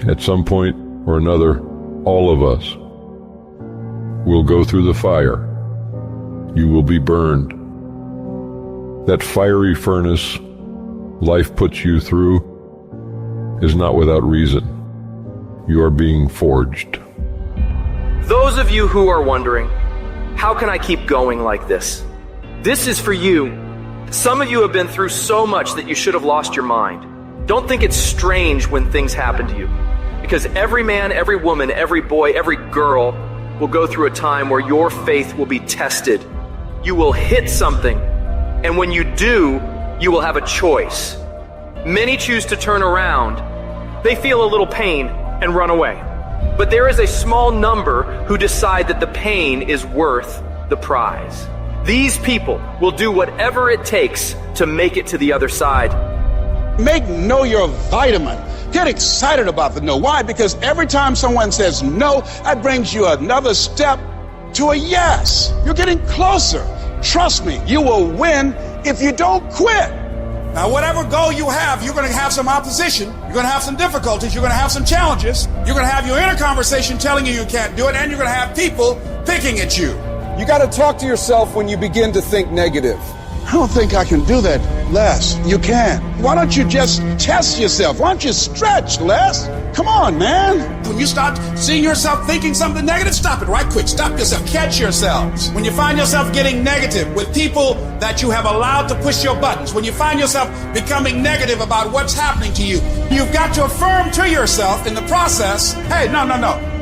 At some point or another, all of us will go through the fire. You will be burned. That fiery furnace life puts you through is not without reason. You are being forged. Those of you who are wondering, how can I keep going like this? This is for you. Some of you have been through so much that you should have lost your mind. Don't think it's strange when things happen to you, because every man, every woman, every boy, every girl will go through a time where your faith will be tested. You will hit something, and when you do, you will have a choice. Many choose to turn around. They feel a little pain and run away. But there is a small number who decide that the pain is worth the prize. These people will do whatever it takes to make it to the other side. Make no your vitamin. Get excited about the no. Why? Because every time someone says no, that brings you another step to a yes. You're getting closer. Trust me, you will win if you don't quit. Now, whatever goal you have, you're going to have some opposition. You're going to have some difficulties. You're going to have some challenges. You're going to have your inner conversation telling you can't do it, and you're going to have people picking at you. You got to talk to yourself when you begin to think negative. I don't think I can do that, Les. You can. Why don't you just test yourself? Why don't you stretch, Les? Come on, man. When you start seeing yourself thinking something negative, stop it right quick. Stop yourself. Catch yourselves. When you find yourself getting negative with people that you have allowed to push your buttons, when you find yourself becoming negative about what's happening to you, you've got to affirm to yourself in the process, hey, no,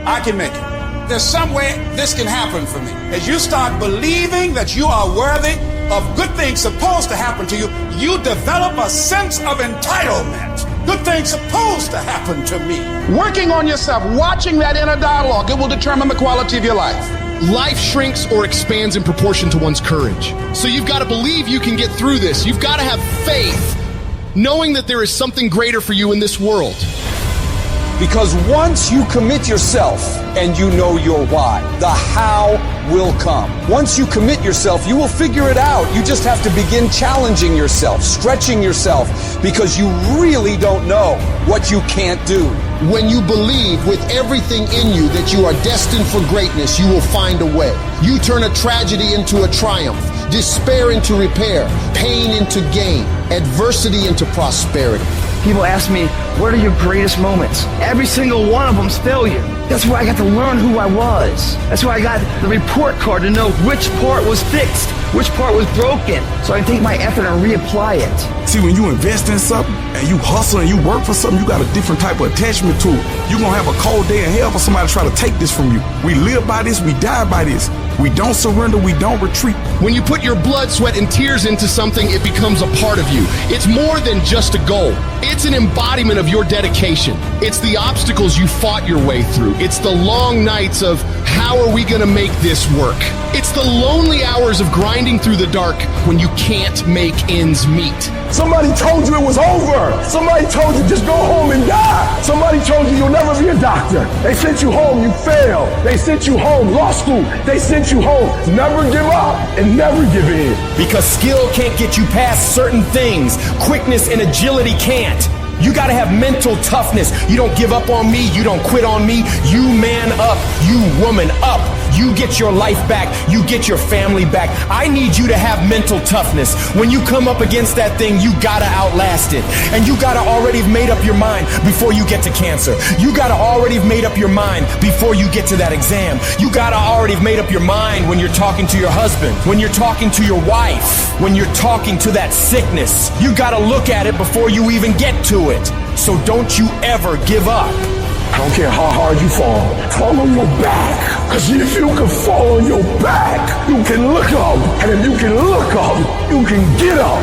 I can make it. There's some way this can happen for me. As you start believing that you are worthy of good things supposed to happen to you, you develop a sense of entitlement. Good things supposed to happen to me. Working on yourself, watching that inner dialogue, it will determine the quality of your life. Life shrinks or expands in proportion to one's courage. So you've got to believe you can get through this. You've got to have faith, knowing that there is something greater for you in this world. Because once you commit yourself and you know your why, the how will come. Once you commit yourself, you will figure it out. You just have to begin challenging yourself, stretching yourself, because you really don't know what you can't do. When you believe with everything in you that you are destined for greatness, you will find a way. You turn a tragedy into a triumph, despair into repair, pain into gain, adversity into prosperity. People ask me, what are your greatest moments? Every single one of them's failure. That's where I got to learn who I was. That's where I got the report card to know which part was fixed, which part was broken, so I can take my effort and reapply it. See, when you invest in something and you hustle and you work for something, you got a different type of attachment to it. You're going to have a cold day in hell for somebody to try to take this from you. We live by this, we die by this. We don't surrender, we don't retreat. When you put your blood, sweat, and tears into something, it becomes a part of you. It's more than just a goal. It's an embodiment of your dedication. It's the obstacles you fought your way through. It's the long nights of, how are we gonna make this work? It's the lonely hours of grinding through the dark when you can't make ends meet. Somebody told you it was over. Somebody told you just go home and die. Somebody told you you'll never be a doctor. They sent you home, you failed. They sent you home, law school. They sent you home, never give up and never give in. Because skill can't get you past certain things. Quickness and agility can't. You gotta have mental toughness. You don't give up on me. You don't quit on me. You man up. You woman up. You get your life back. You get your family back. I need you to have mental toughness. When you come up against that thing, you gotta outlast it. And you gotta already have made up your mind before you get to cancer. You gotta already have made up your mind before you get to that exam. You gotta already have made up your mind when you're talking to your husband, when you're talking to your wife, when you're talking to that sickness. You gotta look at it before you even get to it. So don't you ever give up. I don't care how hard you fall on your back. Because if you can fall on your back, you can look up. And if you can look up, you can get up.